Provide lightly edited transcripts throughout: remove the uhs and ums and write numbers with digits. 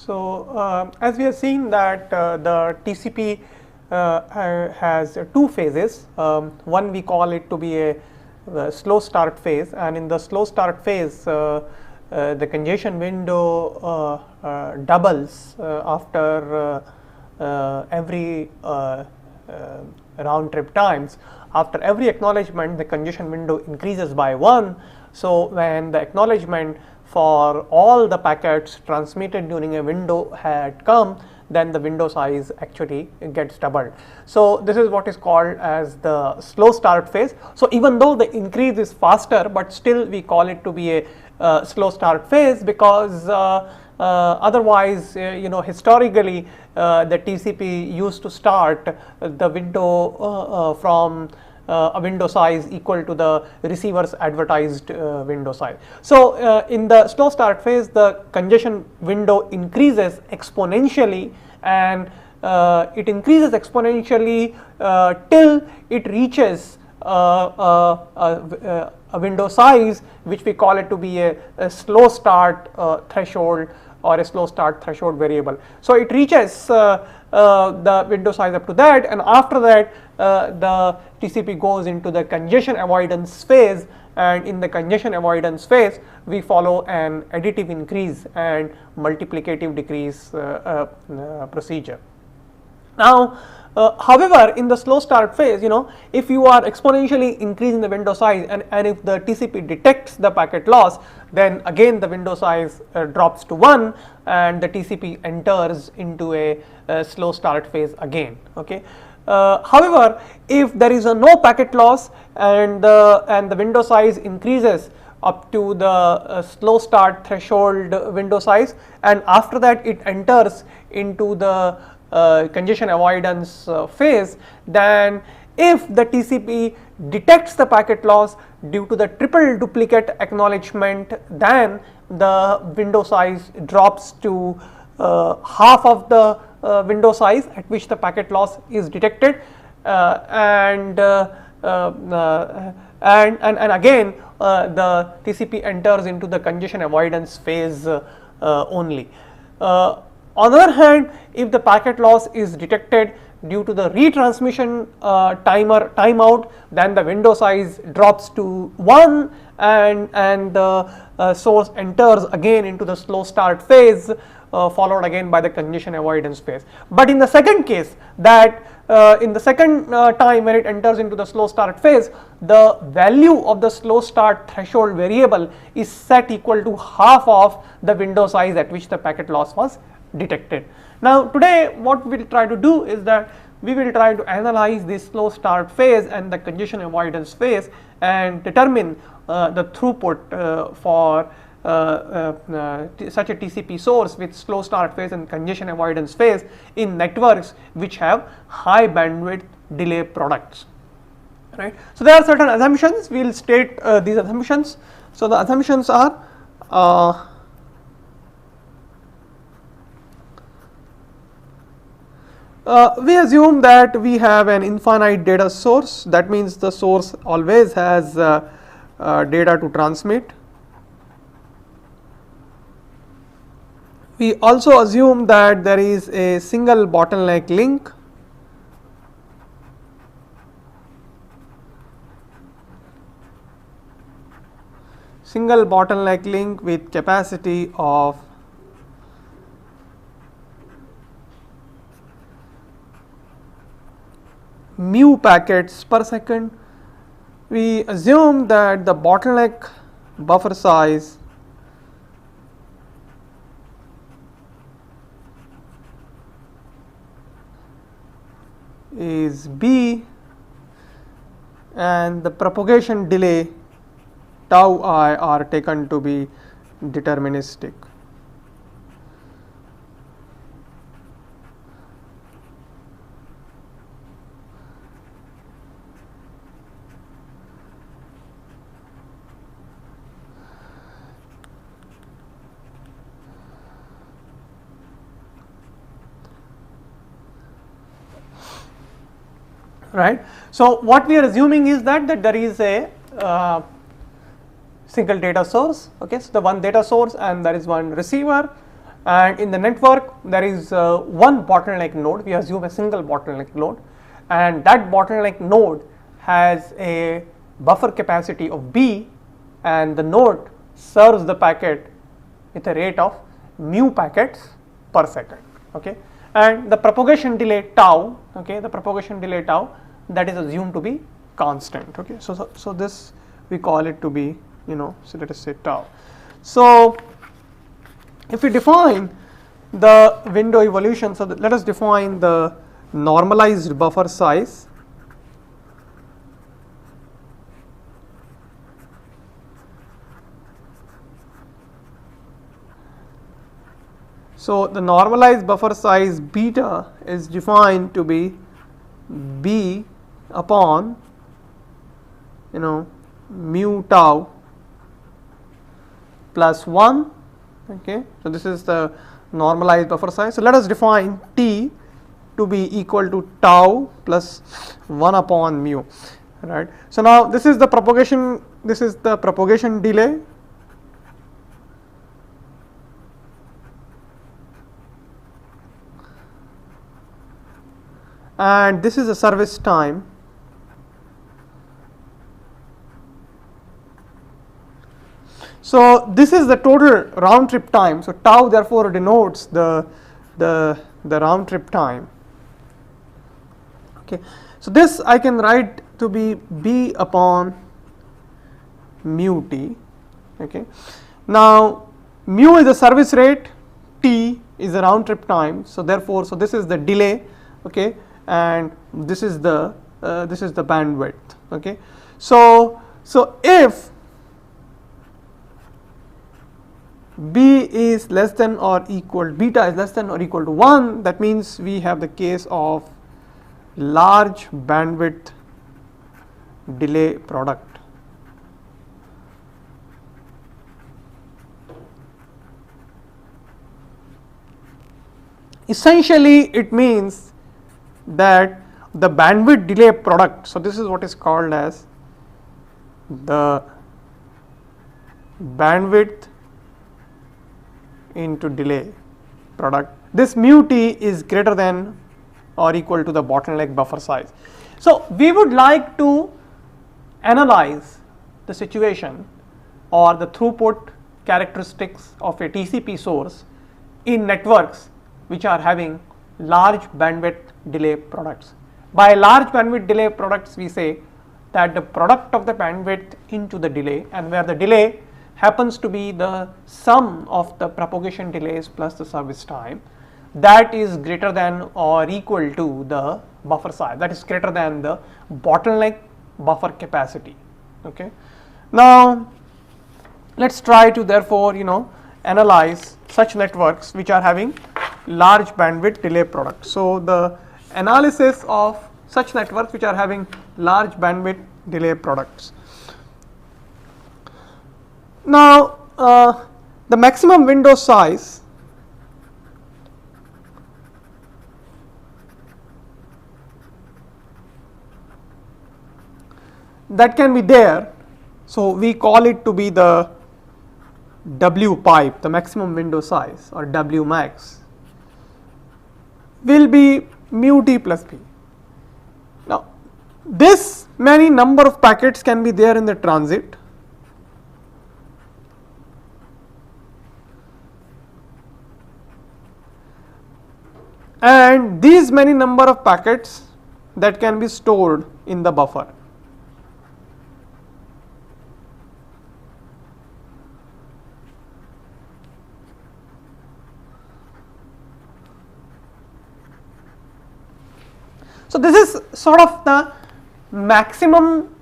So, as we have seen that the TCP has two phases. One we call it to be a slow start phase, and in the slow start phase the congestion window doubles after every round trip times. After every acknowledgement, the congestion window increases by 1. So, when the acknowledgement for all the packets transmitted during a window had come, then the window size actually gets doubled. So, this is what is called as the slow start phase. So, even though the increase is faster, but still we call it to be a slow start phase, because otherwise historically the TCP used to start the window from a window size equal to the receiver's advertised window size. So, in the slow start phase, the congestion window increases exponentially, and it increases exponentially till it reaches a window size which we call it to be a slow start threshold or a slow start threshold variable. So, it reaches the window size up to that, and after that the TCP goes into the congestion avoidance phase, and in the congestion avoidance phase we follow an additive increase and multiplicative decrease procedure. Now, however, in the slow start phase, if you are exponentially increasing the window size and if the TCP detects the packet loss, then again the window size drops to 1 and the TCP enters into a slow start phase again. Okay. However, if there is no packet loss and the window size increases up to the slow start threshold window size, and after that it enters into the congestion avoidance phase, then if the TCP detects the packet loss due to the triple duplicate acknowledgement, then the window size drops to half of the window size at which the packet loss is detected, and again the TCP enters into the congestion avoidance phase only. On the other hand, if the packet loss is detected due to the retransmission timeout, then the window size drops to 1 and the source enters again into the slow start phase, followed again by the congestion avoidance phase. But in the second case, that in the second time when it enters into the slow start phase, the value of the slow start threshold variable is set equal to half of the window size at which the packet loss was detected. Now, today what we will try to do is that we will try to analyze this slow start phase and the congestion avoidance phase and determine the throughput for such a TCP source with slow start phase and congestion avoidance phase in networks which have high bandwidth delay products. Right. So, there are certain assumptions. We will state these assumptions. So, the assumptions are we assume that we have an infinite data source. That means the source always has data to transmit. We also assume that there is a single bottleneck link. Single bottleneck link with capacity of mu packets per second. We assume that the bottleneck buffer size is B and the propagation delay tau I are taken to be deterministic. Right. So, what we are assuming is that there is a single data source. Okay. So, the one data source and there is one receiver, and in the network there is one bottleneck node. We assume a single bottleneck node, and that bottleneck node has a buffer capacity of B, and the node serves the packet with a rate of mu packets per second. Okay, and the propagation delay tau, okay, the propagation delay tau, that is assumed to be constant. Okay, so this we call it to be, so let us say tau. So if we define the window evolution, so let us define the normalized buffer size. So the normalized buffer size beta is defined to be B upon mu tau plus 1. Okay, so this is the normalized buffer size. So let us define T to be equal to tau plus 1 upon mu, right. So now this is the propagation delay, and this is the service time. So this is the total round trip time. So tau therefore denotes the round trip time. Okay, so this I can write to be B upon mu T. Okay, now mu is the service rate, T is the round trip time. So therefore, so this is the delay. Okay, and this is the bandwidth. Okay, so if B is less than or equal, beta is less than or equal to 1, that means we have the case of large bandwidth delay product. Essentially it means that the bandwidth delay product, so this is what is called as the bandwidth into delay product, this mu T is greater than or equal to the bottleneck buffer size. So we would like to analyze the situation or the throughput characteristics of a TCP source in networks which are having large bandwidth delay products. By large bandwidth delay products, we say that the product of the bandwidth into the delay, and where the delay happens to be the sum of the propagation delays plus the service time, that is greater than or equal to the buffer size, that is greater than the bottleneck buffer capacity. Okay. Now let us try to therefore analyze such networks which are having large bandwidth delay products. So the analysis of such networks which are having large bandwidth delay products. Now the maximum window size that can be there, so we call it to be the W pipe, the maximum window size, or W max, will be mu T plus P. Now this many number of packets can be there in the transit, and these many number of packets that can be stored in the buffer. So this is sort of the maximum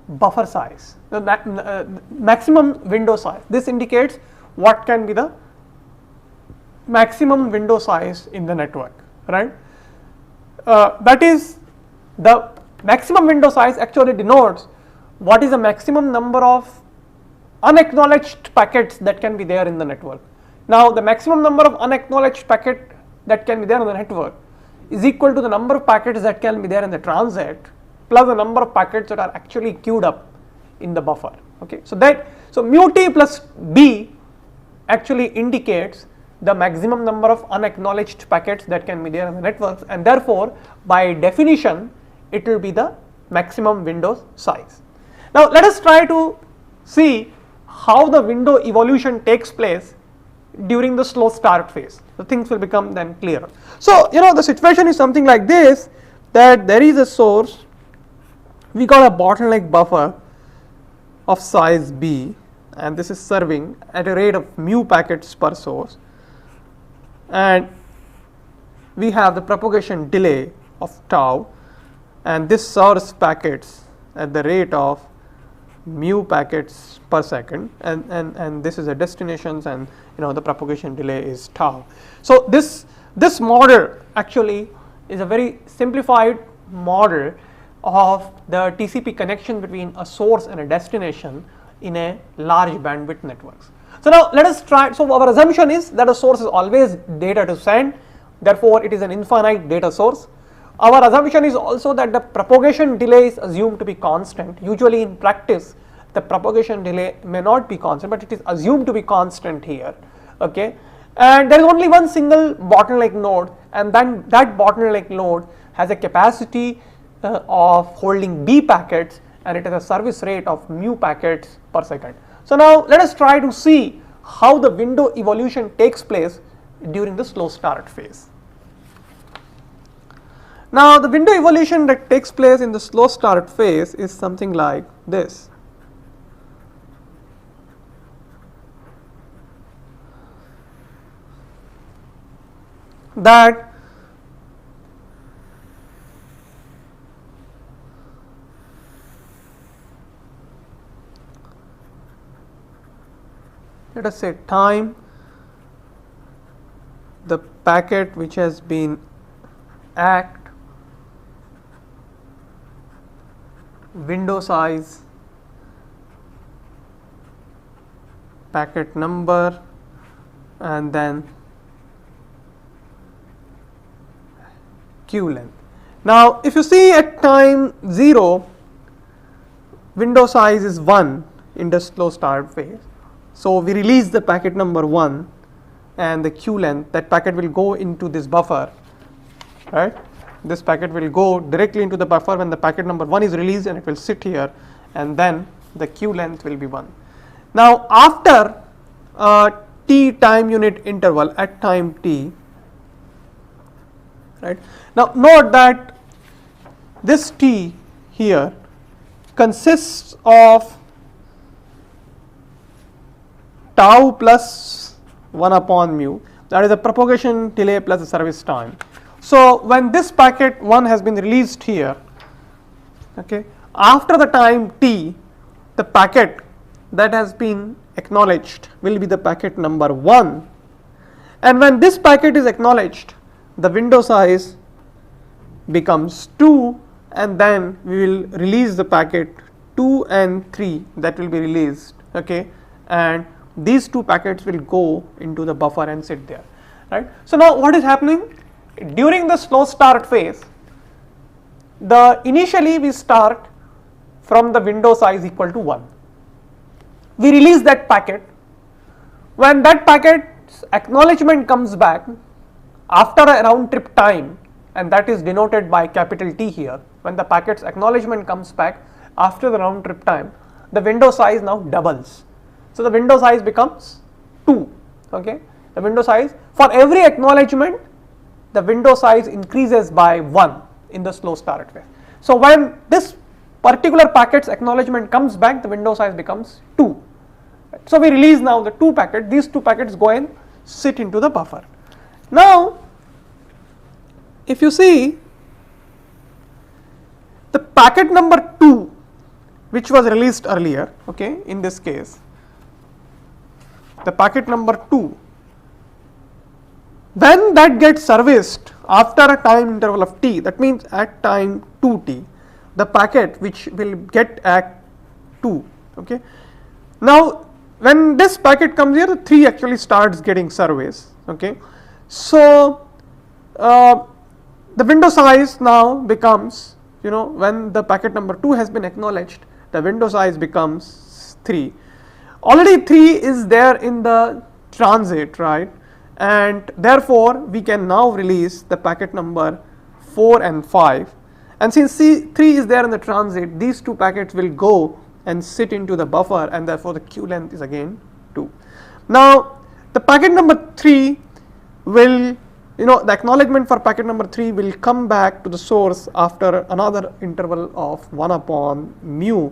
buffer size, the maximum window size. This indicates what can be the maximum window size in the network, right. That is, the maximum window size actually denotes what is the maximum number of unacknowledged packets that can be there in the network. Now the maximum number of unacknowledged packet that can be there in the network is equal to the number of packets that can be there in the transit plus the number of packets that are actually queued up in the buffer. Okay, so mu T plus B actually indicates the maximum number of unacknowledged packets that can be there in the networks, and therefore by definition it will be the maximum window size. Now let us try to see how the window evolution takes place during the slow start phase. The things will become then clearer. So the situation is something like this, that there is a source, we got a bottleneck buffer of size B, and this is serving at a rate of mu packets per source, and we have the propagation delay of tau, and this serves packets at the rate of mu packets per second, and this is a destinations, and the propagation delay is tau. So this model actually is a very simplified model of the TCP connection between a source and a destination in a large bandwidth networks. So now let us try. So our assumption is that a source is always data to send, therefore it is an infinite data source. Our assumption is also that the propagation delay is assumed to be constant. Usually in practice the propagation delay may not be constant, but it is assumed to be constant here, okay. And there is only one single bottleneck node, and then that bottleneck node has a capacity of holding B packets, and it has a service rate of mu packets per second. So now let us try to see how the window evolution takes place during the slow start phase. Now the window evolution that takes place in the slow start phase is something like this. That let us say time, the packet which has been ACKed, window size, packet number, and then queue length. Now if you see at time 0, window size is 1 in the slow start phase. So we release the packet number 1, and the queue length, that packet will go into this buffer, right. This packet will go directly into the buffer when the packet number 1 is released, and it will sit here, and then the queue length will be 1. Now after t time unit interval at time t, right. Now note that this t here consists of tau plus 1 upon mu, that is the propagation delay plus the service time. So when this packet 1 has been released here, okay, after the time t, the packet that has been acknowledged will be the packet number 1, and when this packet is acknowledged, the window size becomes 2, and then we will release the packet 2 and 3 that will be released, okay, and these two packets will go into the buffer and sit there, right. So now what is happening during the slow start phase? Initially we start from the window size equal to 1. We release that packet. When that packet's acknowledgement comes back after a round trip time, and that is denoted by capital T here, when the packet's acknowledgement comes back after the round trip time, the window size now doubles. So the window size becomes 2, okay. The window size, for every acknowledgement, the window size increases by 1 in the slow start phase. So when this particular packet's acknowledgement comes back, the window size becomes 2. So we release now the 2 packets, these 2 packets go and sit into the buffer. Now if you see the packet number 2 which was released earlier, okay, in this case, the packet number 2, when that gets serviced after a time interval of t, that means at time 2t, the packet which will get at 2, okay. Now when this packet comes here, the 3 actually starts getting service, okay. So the window size now becomes, when the packet number 2 has been acknowledged, the window size becomes 3. Already 3 is there in the transit, right, and therefore we can now release the packet number 4 and 5, and since C3 is there in the transit, these two packets will go and sit into the buffer, and therefore the queue length is again 2. Now the packet number 3 will, the acknowledgement for packet number 3 will come back to the source after another interval of 1 upon mu,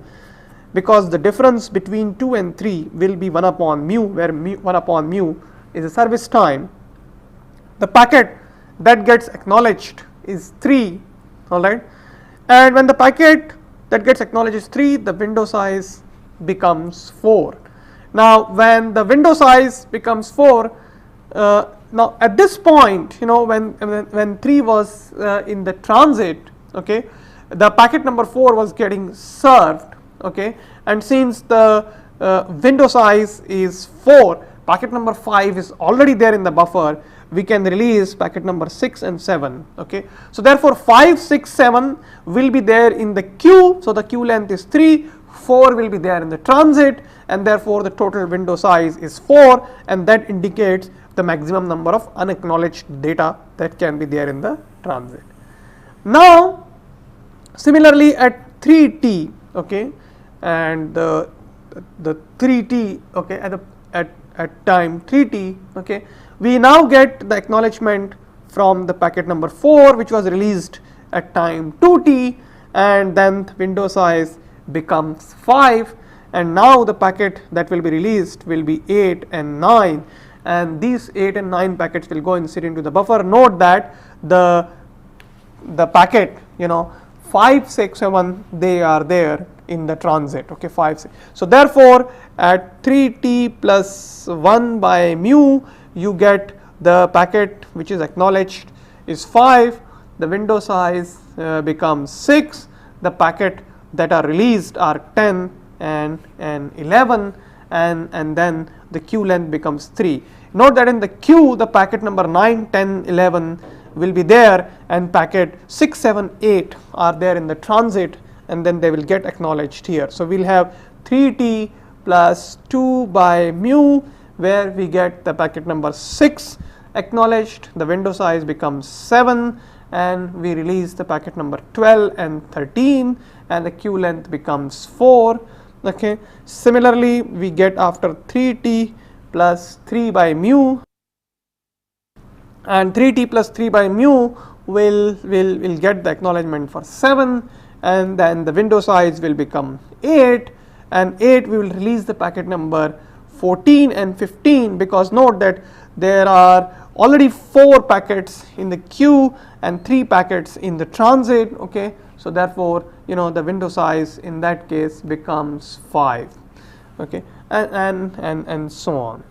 because the difference between 2 and 3 will be 1 upon mu, where 1 upon mu is the service time. The packet that gets acknowledged is 3, alright, and when the packet that gets acknowledged is 3, the window size becomes 4. Now when the window size becomes 4, now at this point, when 3 was in the transit, okay, the packet number 4 was getting served, okay, and since the window size is 4, packet number 5 is already there in the buffer, we can release packet number 6 and 7, okay. So therefore 5, 6, 7 will be there in the queue, so the queue length is 3, 4 will be there in the transit, and therefore the total window size is 4, and that indicates the maximum number of unacknowledged data that can be there in the transit. Now similarly at 3t, okay, and the 3t, okay, at time 3t, okay, we now get the acknowledgement from the packet number 4, which was released at time 2t, and then the window size becomes 5, and now the packet that will be released will be 8 and 9, and these 8 and 9 packets will go and sit into the buffer. Note that the packet 5, 6, 7, they are there in the transit, okay, 5, 6. So therefore at 3t plus 1 by mu, you get the packet which is acknowledged is 5, the window size becomes 6, the packet that are released are 10 and 11, and then the queue length becomes 3. Note that in the queue the packet number 9, 10, 11 will be there, and packet 6, 7, 8 are there in the transit, and then they will get acknowledged here. So we'll have 3t plus 2 by mu, where we get the packet number 6 acknowledged, the window size becomes 7, and we release the packet number 12 and 13, and the queue length becomes 4, okay. Similarly we get after 3t plus 3 by mu, and 3t plus 3 by mu will get the acknowledgement for 7, and then the window size will become 8, and 8 we will release the packet number 14 and 15, because note that there are already 4 packets in the queue and 3 packets in the transit, okay. So therefore the window size in that case becomes 5, okay, and so on.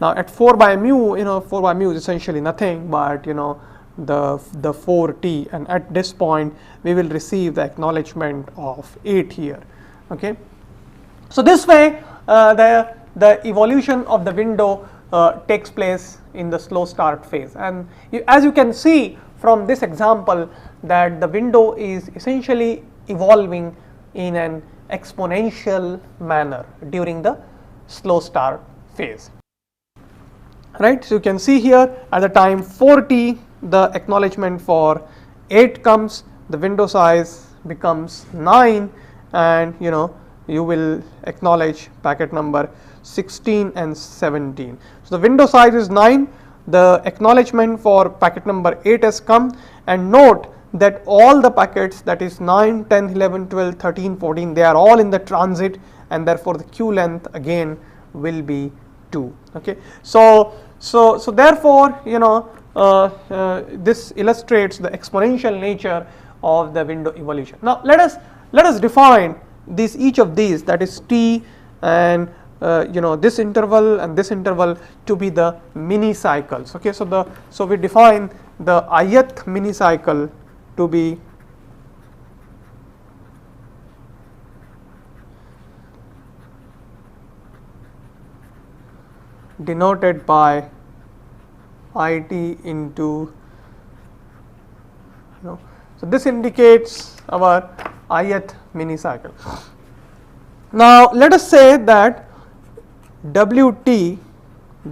Now at 4 by mu, 4 by mu is essentially nothing but the 4t, and at this point we will receive the acknowledgement of 8 here, okay. So this way the evolution of the window takes place in the slow start phase, and as you can see from this example that the window is essentially evolving in an exponential manner during the slow start phase, right. So you can see here at the time 4t, the acknowledgement for 8 comes, the window size becomes 9, and you will acknowledge packet number 16 and 17. So the window size is 9, the acknowledgement for packet number 8 has come, and note that all the packets, that is 9, 10, 11, 12, 13, 14, they are all in the transit, and therefore the queue length again will be 2, okay. So therefore this illustrates the exponential nature of the window evolution. Now let us define each of these, that is t and this interval and this interval, to be the mini cycles, okay. So we define the ith mini cycle to be denoted by it into so this indicates our ith mini cycle. Now let us say that wt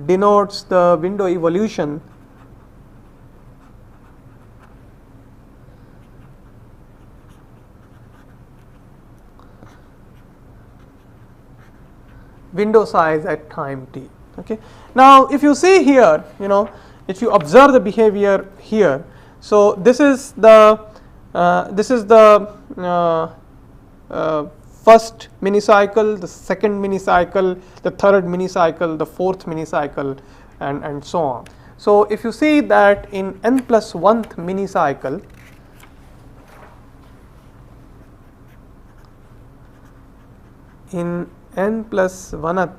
denotes the window evolution window size at time t. Okay. Now, if you see here, if you observe the behavior here, so this is the first minicycle, the second minicycle, the third minicycle, the fourth minicycle, and so on. So, if you see that in n plus 1th minicycle, in n plus 1th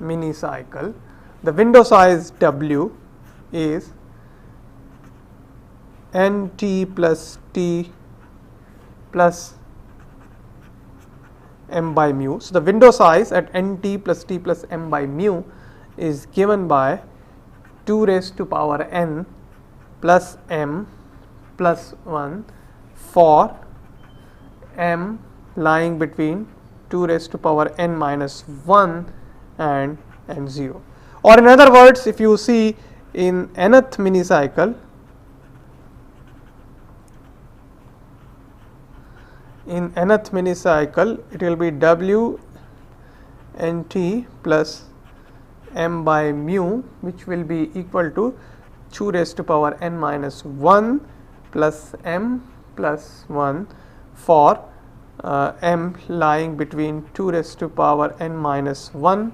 minicycle, the window size W is nt plus t plus m by mu. So, the window size at nt plus t plus m by mu is given by 2 raised to power n plus m plus 1 for m lying between 2 raised to power n minus 1 and 0. Or in other words, if you see in nth minicycle, it will be W nt plus m by mu, which will be equal to 2 raised to power n minus 1 plus m plus 1 for m lying between 2 raised to power n minus 1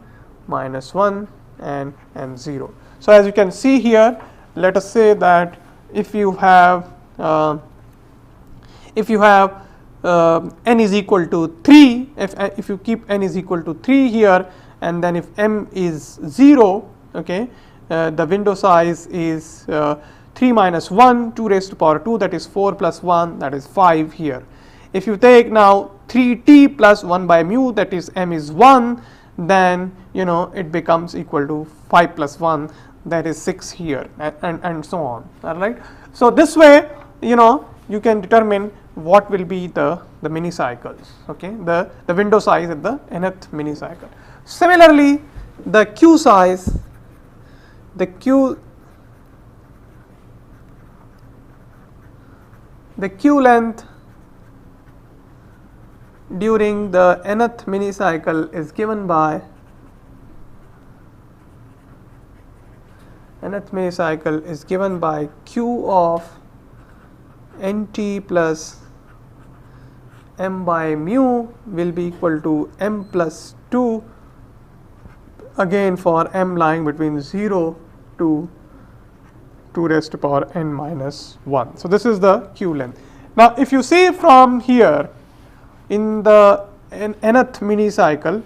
and 0. So, as you can see here, let us say that if you have n is equal to 3, if you keep n is equal to 3 here, and then if m is 0, okay, the window size is 3 minus 1, 2 raised to power 2, that is 4 plus 1, that is 5 here. If you take now 3t plus 1 by mu, that is m is 1, then it becomes equal to 5 plus 1, that is 6 here, and so on. All right. So, this way you can determine what will be the minicycles, okay, the window size at the nth minicycle. Similarly, the Q size, the Q length during the nth minicycle is given by Q of nt plus m by mu will be equal to m plus 2, again for m lying between 0 to 2 raised to power n minus 1. So, this is the Q length. Now, if you see from here, in the nth minicycle,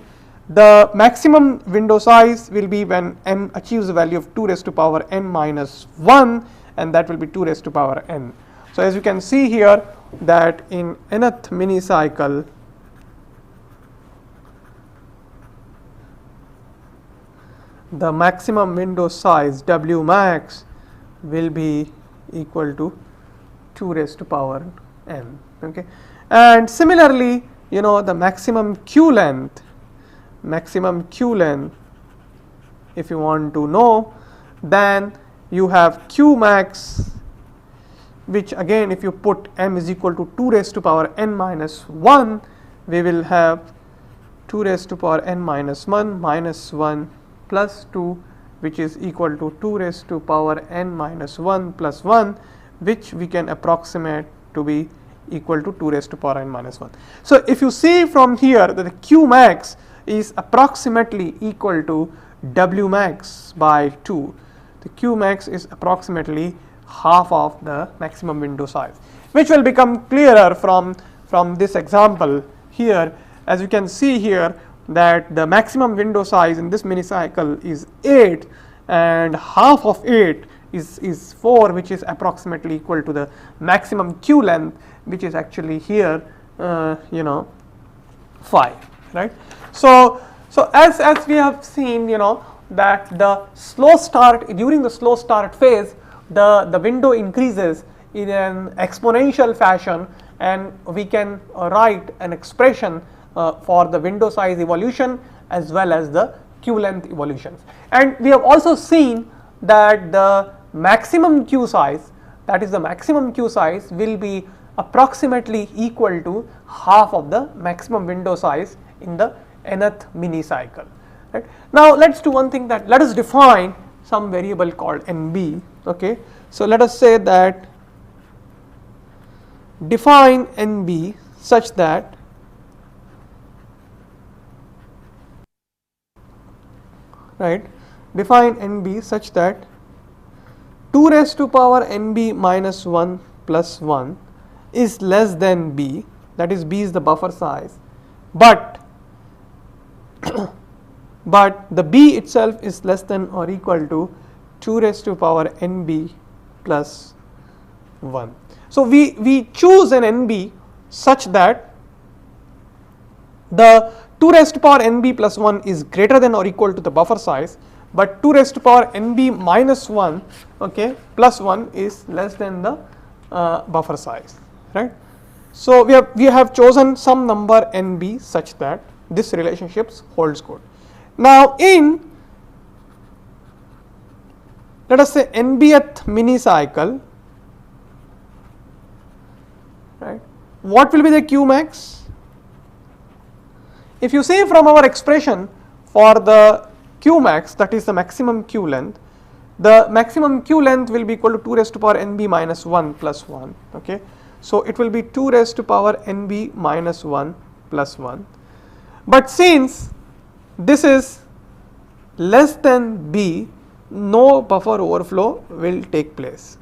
the maximum window size will be when m achieves a value of 2 raised to power n minus 1, and that will be 2 raised to power n. So, as you can see here, that in nth minicycle, the maximum window size W max will be equal to 2 raised to power n. Okay. And similarly, the maximum Q length, if you want to know, then you have Q max, which again if you put m is equal to 2 raised to power n minus 1, we will have 2 raised to power n minus 1 minus 1 plus 2, which is equal to 2 raised to power n minus 1 plus 1, which we can approximate to be equal to 2 raised to power n minus 1. So, if you see from here that the Q max is approximately equal to W max by 2, the Q max is approximately half of the maximum window size, which will become clearer from this example here. As you can see here, that the maximum window size in this minicycle is 8, and half of 8 is 4, which is approximately equal to the maximum Q length, which is actually here 5, right. So as we have seen, that the slow start, during the slow start phase, the window increases in an exponential fashion, and we can write an expression for the window size evolution as well as the queue length evolutions. And we have also seen that the maximum queue size, that is the maximum queue size, will be approximately equal to half of the maximum window size in the nth mini cycle. Right. Now let us do one thing, that let us define some variable called NB. Okay. So let us say that define NB such that define NB such that 2 raised to power NB minus 1 plus 1 is less than B, that is B is the buffer size, but but the B itself is less than or equal to 2 raised to power NB plus 1. So we choose an NB such that the 2 raised to power NB plus 1 is greater than or equal to the buffer size, but 2 raised to power NB minus 1, okay, plus 1 is less than the buffer size, right. So we have chosen some number NB such that this relationship holds good. Now in, let us say, NBth mini cycle, right, what will be the Q max? If you see from our expression for the Q max, that is the maximum Q length, the maximum Q length will be equal to 2 raised to power NB minus 1 plus 1, okay. So it will be 2 raised to power NB minus 1 plus 1, but since this is less than B, no buffer overflow will take place.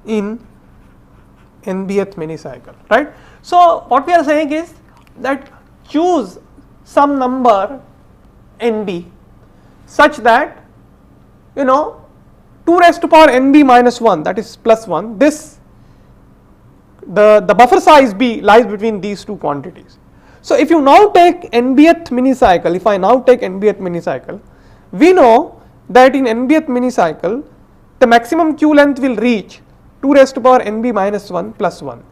In NBth mini cycle, right. So what we are saying is that choose some number NB such that 2 raised to power NB minus 1, that is plus 1, this the buffer size B lies between these two quantities. So if you now take NBth mini cycle, if I now take NBth mini cycle, we know that in NBth mini cycle the maximum Q length will reach 2 raised to power NB minus 1 plus 1.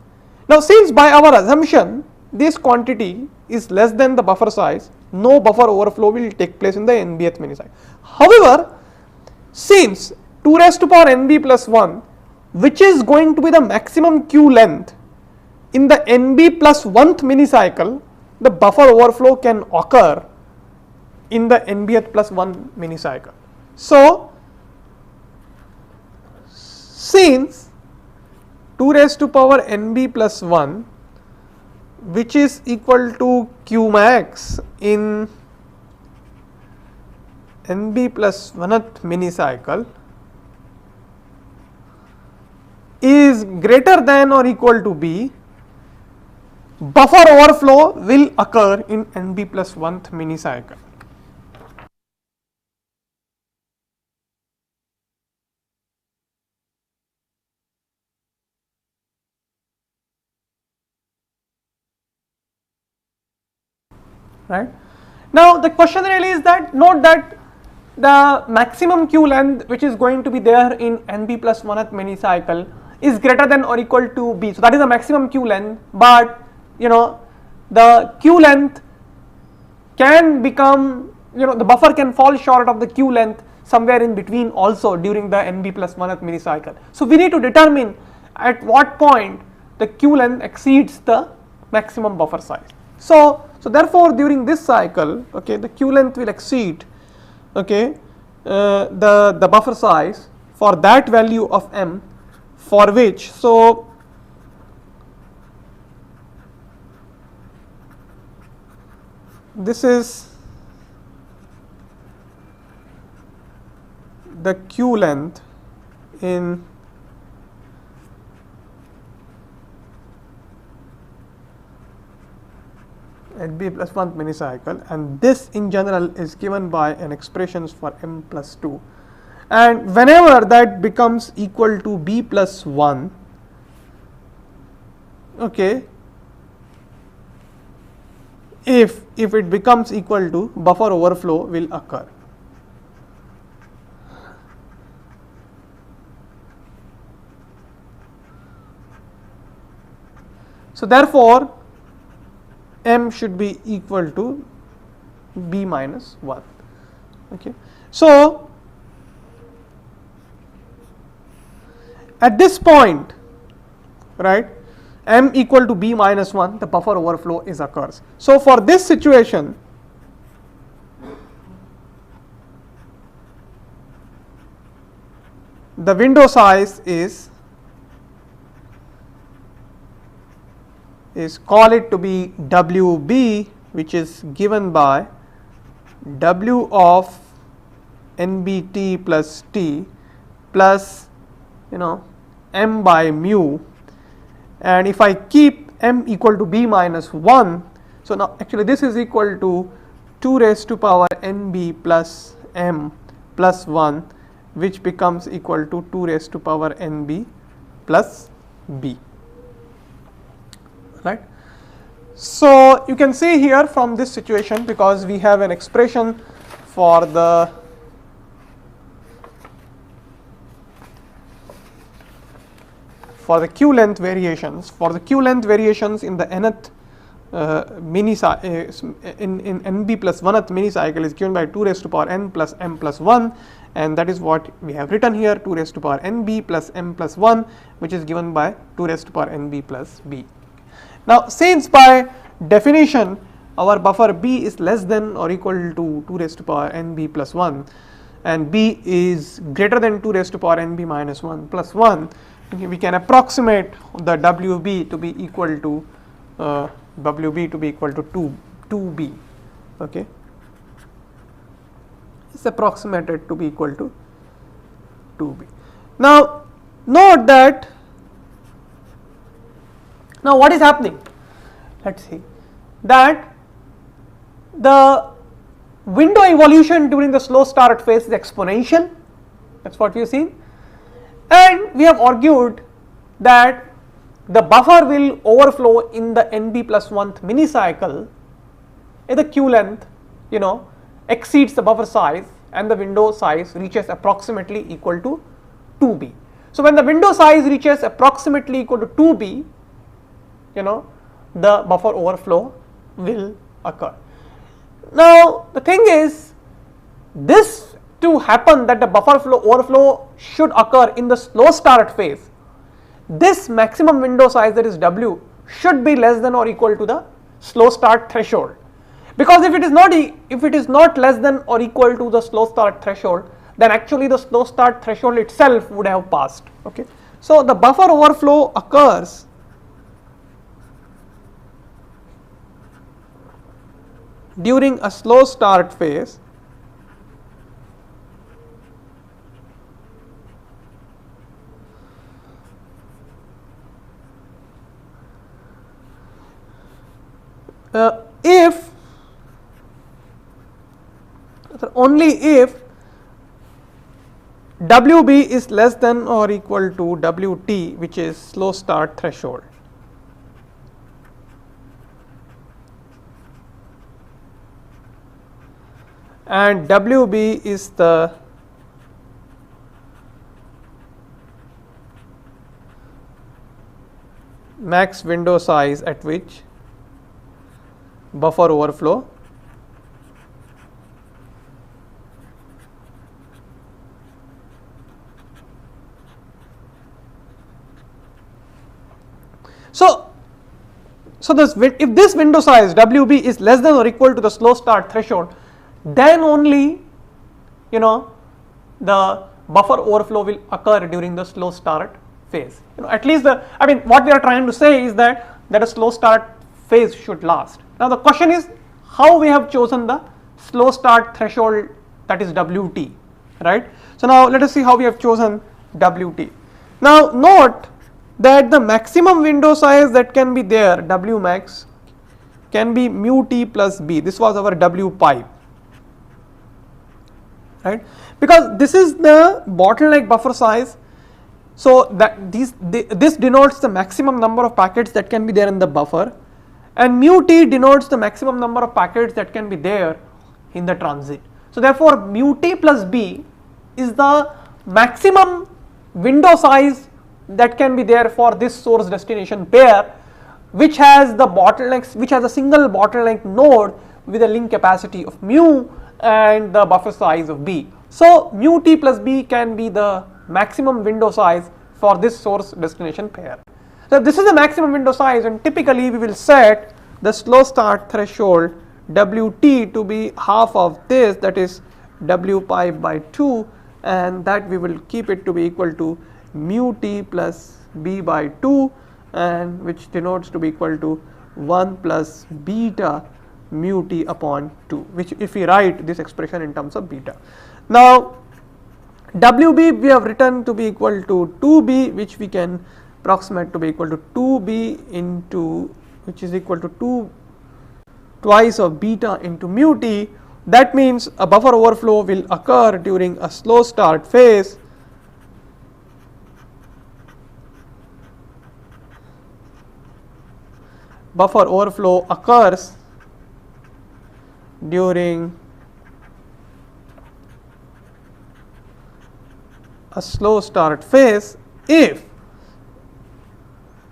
Now since by our assumption this quantity is less than the buffer size, no buffer overflow will take place in the NBth mini cycle. However, since 2 raised to power NB plus 1, which is going to be the maximum Q length in the NB plus 1th mini cycle, the buffer overflow can occur in the NBth plus 1 mini cycle. So since 2 raised to power NB plus 1, which is equal to Q max in NB plus 1th mini cycle is greater than or equal to B, buffer overflow will occur in NB plus 1th mini cycle. Right. Now the question really is that, note that the maximum Q length which is going to be there in NB plus 1th mini cycle is greater than or equal to B. So that is the maximum Q length, but the Q length can become, the buffer can fall short of the Q length somewhere in between also during the NB plus 1th mini cycle. So we need to determine at what point the Q length exceeds the maximum buffer size. So therefore during this cycle, okay, the Q length will exceed, okay, the buffer size for that value of M, for which, so this is the Q length in at B plus 1th mini cycle, and this in general is given by an expressions for M plus 2, and whenever that becomes equal to B plus 1, okay, if it becomes equal to, buffer overflow will occur. So therefore, m should be equal to b minus 1. Okay. So at this point, right, m equal to b minus 1, the buffer overflow is occurs. So for this situation, the window size is call it to be WB, which is given by W of NBT plus T plus m by mu, and if I keep m equal to b minus 1, so now actually this is equal to 2 raised to power nb plus m plus 1, which becomes equal to 2 raised to power nb plus b. Right. So you can see here from this situation, because we have an expression for the Q length variations. For the Q length variations in the nth mini in nb plus 1th mini cycle is given by 2 raised to power n plus m plus 1, and that is what we have written here, 2 raised to power nb plus m plus 1, which is given by 2 raised to power nb plus b. Now, since by definition our buffer b is less than or equal to 2 raised to power nb plus 1 and b is greater than 2 raised to power nb minus 1 plus 1, we can approximate the WB to be equal to 2b. Okay, it's approximated to be equal to 2b. Now note that, now what is happening? Let's see that the window evolution during the slow start phase is exponential. That's what we have seen, and we have argued that the buffer will overflow in the nb plus 1th mini cycle if the Q length exceeds the buffer size and the window size reaches approximately equal to 2b. So when the window size reaches approximately equal to 2b, the buffer overflow will occur. Now the thing is, this to happen, that the buffer overflow should occur in the slow start phase, this maximum window size, that is W, should be less than or equal to the slow start threshold, because if it is not less than or equal to the slow start threshold, then actually the slow start threshold itself would have passed. Okay, so the buffer overflow occurs during a slow start phase only if WB is less than or equal to WT, which is slow start threshold. And WB is the max window size at which buffer overflow so this, if this window size WB is less than or equal to the slow start threshold, then only the buffer overflow will occur during the slow start phase. At least what we are trying to say is that a slow start phase should last. Now the question is how we have chosen the slow start threshold, that is WT, right? So now let us see how we have chosen WT. Now note that the maximum window size that can be there, W max, can be mu t plus b. This was our W pipe, right? Because this is the bottleneck buffer size, so that this denotes the maximum number of packets that can be there in the buffer, and mu t denotes the maximum number of packets that can be there in the transit. So therefore mu t plus b is the maximum window size that can be there for this source destination pair, which has the bottlenecks, which has a single bottleneck node with a link capacity of mu and the buffer size of b. So mu t plus b can be the maximum window size for this source destination pair. So this is the maximum window size, and typically we will set the slow start threshold Wt to be half of this, that is W pi by 2, and that we will keep it to be equal to mu t plus b by 2, and which denotes to be equal to 1 plus beta mu t upon 2, which if we write this expression in terms of beta. Now Wb we have written to be equal to 2b, which we can approximate to be equal to 2b into, which is equal to 2 twice of beta into mu t. That means a buffer overflow will occur during a slow start phase buffer overflow occurs during a slow start phase if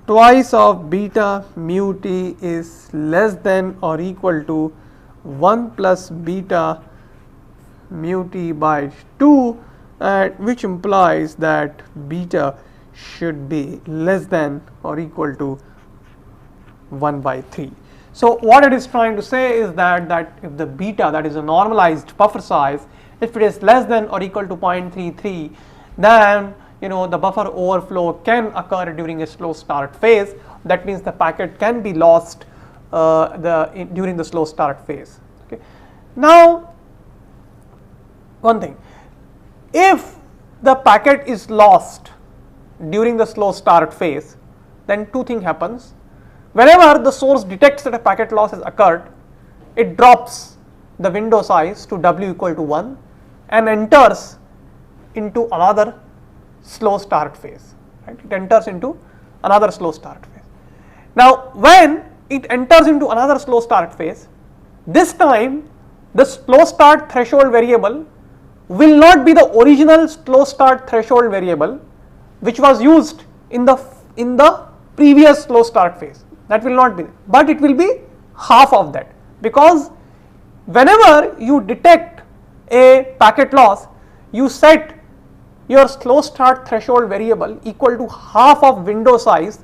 twice of beta mu t is less than or equal to 1 plus beta mu t by 2, which implies that beta should be less than or equal to 1 by 3. So what it is trying to say is that if the beta, that is a normalized buffer size, if it is less than or equal to 0.33, then the buffer overflow can occur during a slow start phase. That means the packet can be lost during the slow start phase. Okay. Now one thing, if the packet is lost during the slow start phase, then two things happens. Whenever the source detects that a packet loss has occurred, it drops the window size to w equal to 1 and enters into another slow start phase, right? It enters into another slow start phase. Now when it enters into another slow start phase, this time the slow start threshold variable will not be the original slow start threshold variable which was used in the previous slow start phase. That will not be, but it will be half of that, because whenever you detect a packet loss, you set your slow start threshold variable equal to half of window size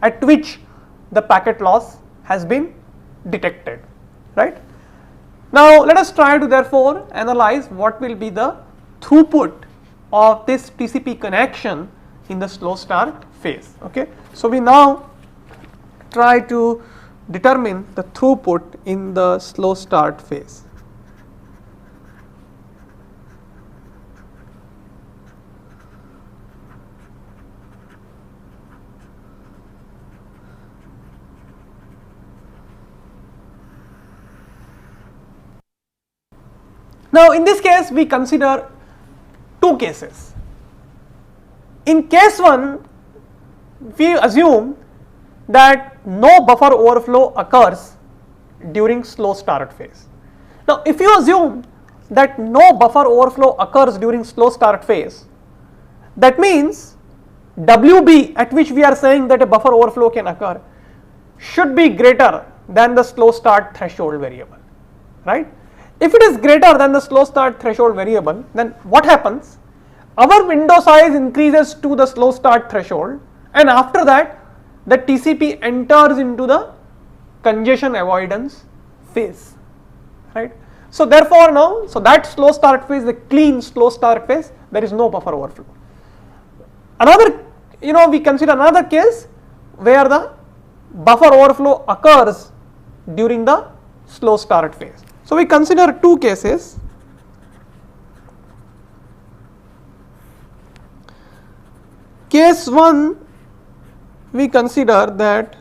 at which the packet loss has been detected, right? Now let us try to therefore analyze what will be the throughput of this TCP connection in the slow start phase. Okay, so we now try to determine the throughput in the slow start phase. Now in this case we consider two cases. In case 1, we assume that no buffer overflow occurs during slow start phase. Now if you assume that no buffer overflow occurs during slow start phase, that means Wb at which we are saying that a buffer overflow can occur should be greater than the slow start threshold variable, right? If it is greater than the slow start threshold variable, then what happens? Our window size increases to the slow start threshold, and after that the TCP enters into the congestion avoidance phase, right? So therefore now, so that slow start phase, the clean slow start phase, there is no buffer overflow. Another, we consider another case where the buffer overflow occurs during the slow start phase. So we consider two cases. Case 1, we consider that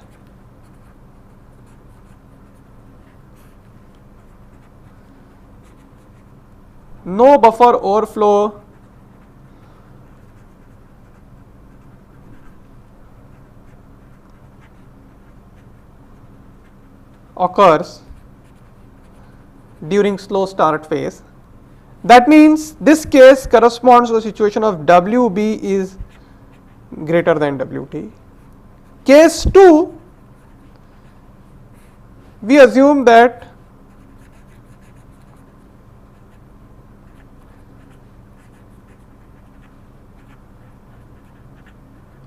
no buffer overflow occurs during slow start phase. That means this case corresponds to the situation of WB is greater than WT. Case 2, we assume that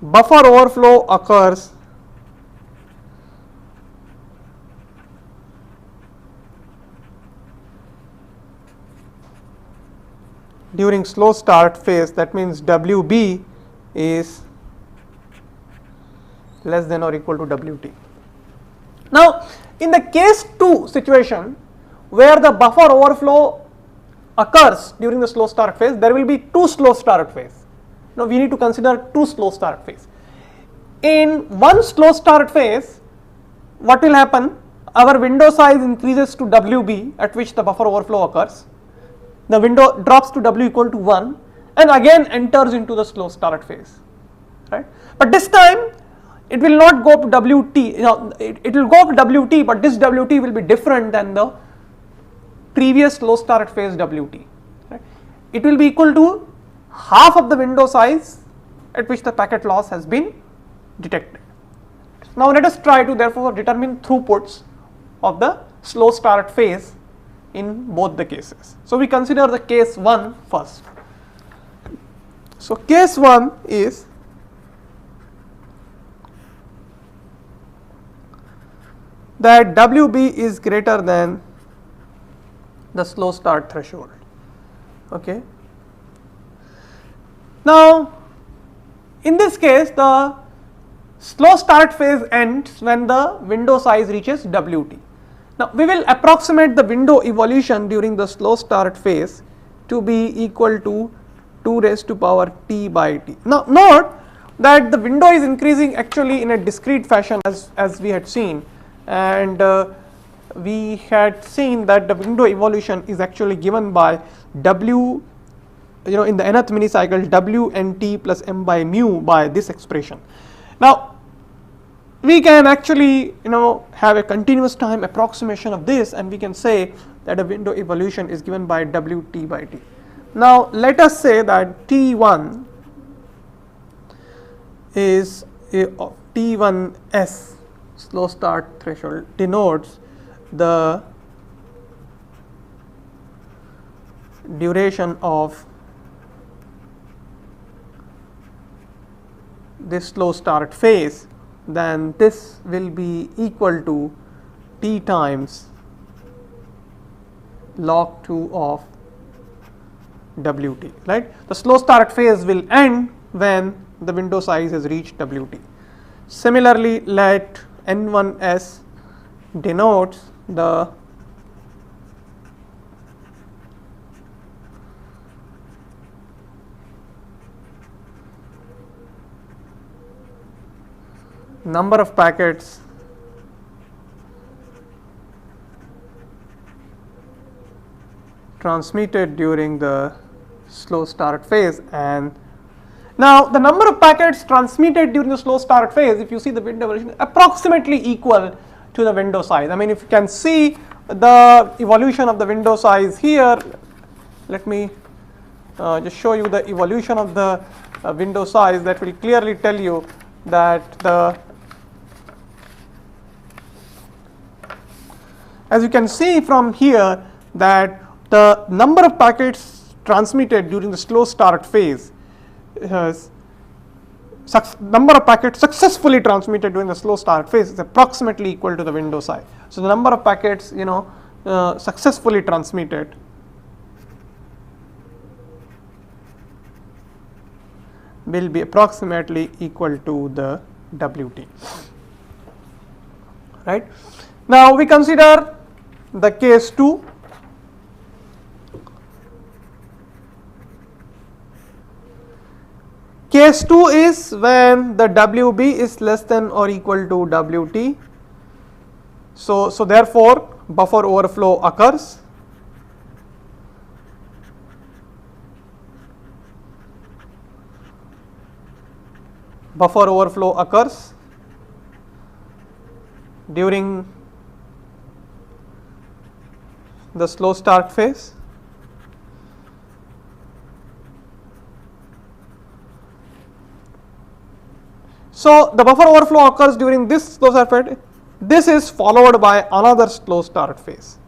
buffer overflow occurs during slow start phase. That means WB is less than or equal to WT. Now, in the case 2 situation where the buffer overflow occurs during the slow start phase, there will be 2 slow start phase. Now, we need to consider 2 slow start phase. In one slow start phase, what will happen? Our window size increases to WB, at which the buffer overflow occurs. The window drops to W equal to 1 and again enters into the slow start phase, right? But this time it will not go to WT, it will go to WT, but this WT will be different than the previous slow start phase WT, right? It will be equal to half of the window size at which the packet loss has been detected. Now let us try to therefore determine throughputs of the slow start phase in both the cases. So we consider the case 1 first. So case 1 is that WB is greater than the slow start threshold. Okay. Now in this case the slow start phase ends when the window size reaches WT. Now we will approximate the window evolution during the slow start phase to be equal to 2 raised to power t by t. Now note that the window is increasing actually in a discrete fashion as we had seen, and we had seen that the window evolution is actually given by W, in the nth mini cycle W n t plus m by mu by this expression. Now we can actually have a continuous time approximation of this, and we can say that a window evolution is given by W t by t. Now let us say that T1 is T1s slow start threshold denotes the duration of this slow start phase, then this will be equal to t times log 2 of WT, right? The slow start phase will end when the window size has reached WT. Similarly, let N1s denotes the number of packets transmitted during the slow start phase. And now the number of packets transmitted during the slow start phase, if you see the window evolution, is approximately equal to the window size. I mean, if you can see the evolution of the window size here, let me just show you the evolution of the window size. That will clearly tell you that as you can see from here, that the number of packets transmitted during the slow start phase, number of packets successfully transmitted during the slow start phase is approximately equal to the window size. So the number of packets successfully transmitted will be approximately equal to the WT, right? Now we consider the case 2. Case 2 is when the WB is less than or equal to WT. So therefore buffer overflow occurs. Buffer overflow occurs during the slow start phase. So the buffer overflow occurs during this slow start phase. This is followed by another slow start phase.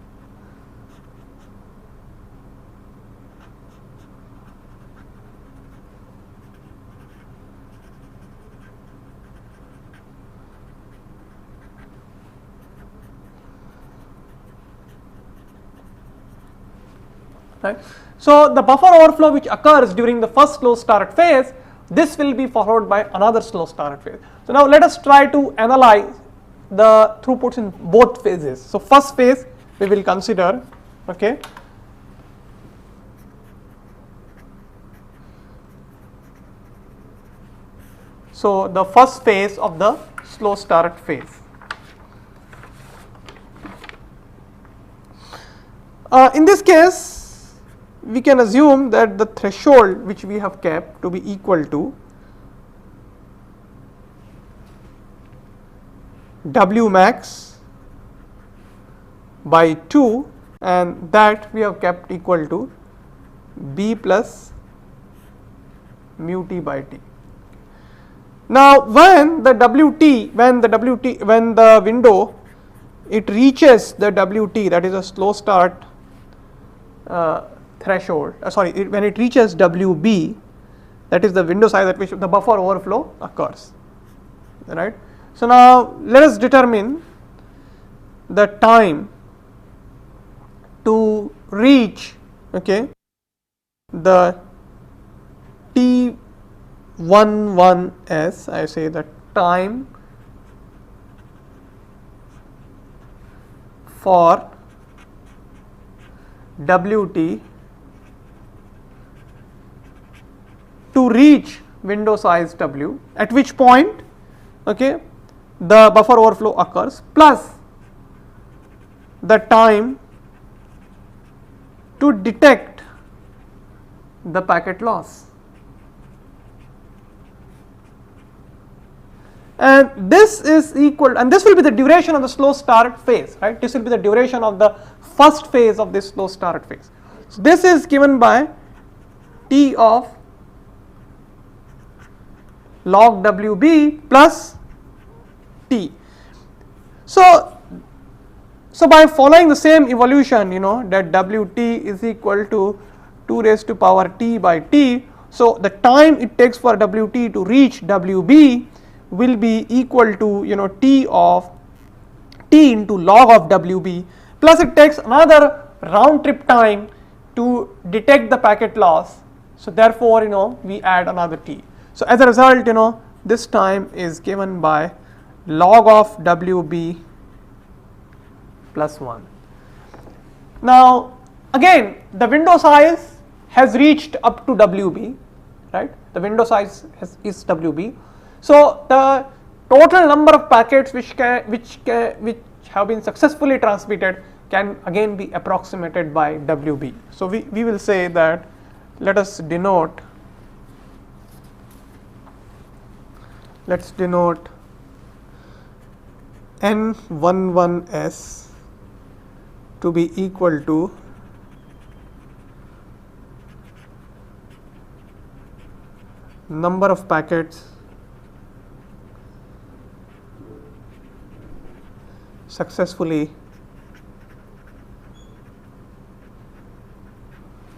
Right. So the buffer overflow which occurs during the first slow start phase, this will be followed by another slow start phase. So now let us try to analyze the throughputs in both phases. So first phase we will consider, okay. So the first phase of the slow start phase. In this case, we can assume that the threshold which we have kept to be equal to W max by 2, and that we have kept equal to B plus mu t by t. Now when the window it reaches the WT, that is a slow start threshold, when it reaches WB, that is the window size at which the buffer overflow occurs, right. So now let us determine the time to reach, okay, the T11s, I say the time for WT to reach window size W, at which point, okay, the buffer overflow occurs, plus the time to detect the packet loss. And this is equal, and this will be the duration of the slow start phase, right. This will be the duration of the first phase of this slow start phase. So this is given by T of log WB plus T. So by following the same evolution, you know, that WT is equal to 2 raised to power T by T. So the time it takes for WT to reach WB will be equal to, you know, T into log of WB, plus it takes another round trip time to detect the packet loss. So therefore, you know, we add another T. So as a result, you know, this time is given by log of WB plus 1. Now again, the window size has reached up to WB, right. The window size is WB. So the total number of packets which have been successfully transmitted can again be approximated by WB. So we will say that, let us denote, let's denote N11s to be equal to number of packets successfully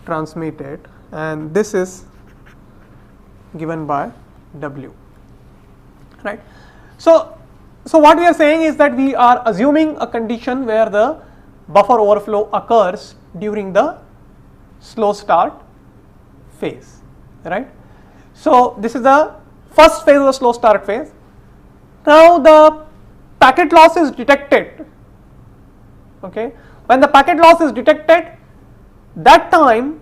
transmitted, and this is given by W, right. So what we are saying is that we are assuming a condition where the buffer overflow occurs during the slow start phase, right. So this is the first phase of the slow start phase. Now the packet loss is detected, okay. When the packet loss is detected, that time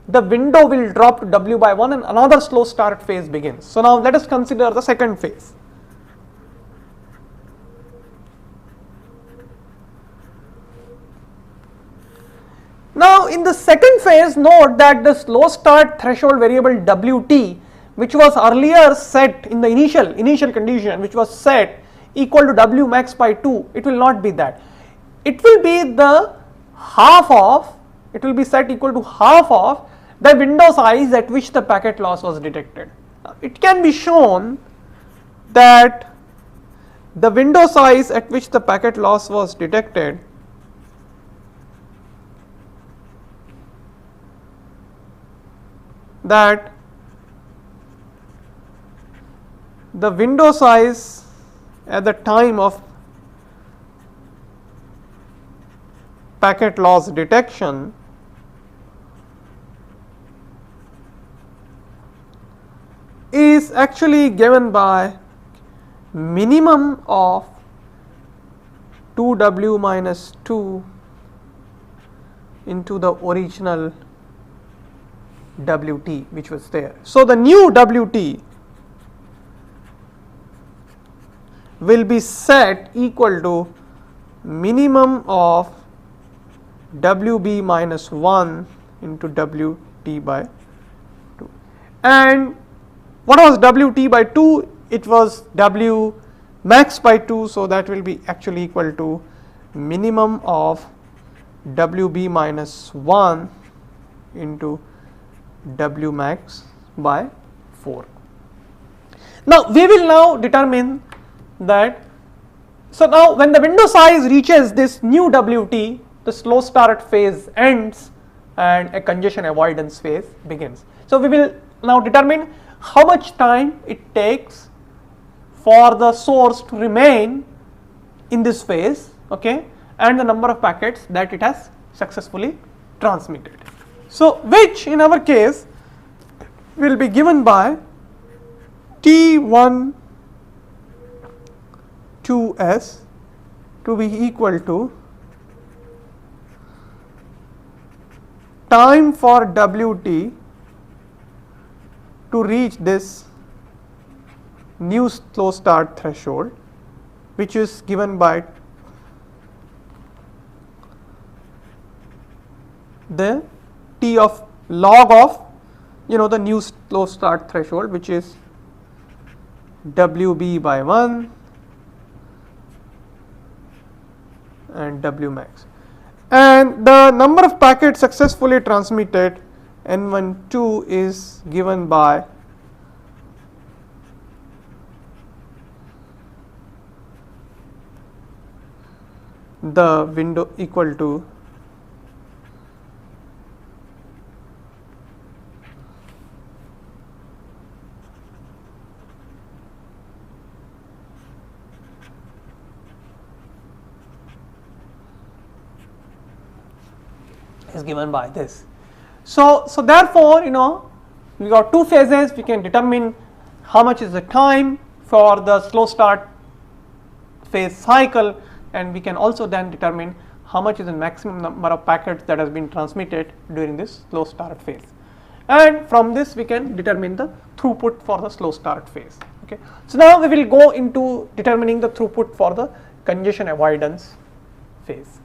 the window will drop to W by 1 and another slow start phase begins. So now let us consider the second phase. Now in the second phase, note that the slow start threshold variable WT, which was earlier set in the initial condition, which was set equal to W max by 2, it will not be that. It will be the half of, it will be set equal to half of the window size at which the packet loss was detected. It can be shown that the window size at which the packet loss was detected that the window size at the time of packet loss detection is actually given by minimum of 2w minus 2 into the original Wt which was there. So, the new Wt will be set equal to minimum of Wb minus 1 into Wt by 2. And what was Wt by 2? It was W max by 2, so that will be actually equal to minimum of Wb minus 1 into W max by 4. Now, we will now determine that. So, now when the window size reaches this new Wt, the slow start phase ends and a congestion avoidance phase begins. So, we will now determine how much time it takes for the source to remain in this phase, okay, and the number of packets that it has successfully transmitted. So, which in our case will be given by T1 2s to be equal to time for Wt to reach this new slow start threshold, which is given by the T of log of the new slow start threshold, which is Wb by 1 and W max, and the number of packets successfully transmitted N12 is given by the window equal to is given by this. So therefore, we got two phases. We can determine how much is the time for the slow start phase cycle, and we can also then determine how much is the maximum number of packets that has been transmitted during this slow start phase, and from this we can determine the throughput for the slow start phase. Okay. So now we will go into determining the throughput for the congestion avoidance phase.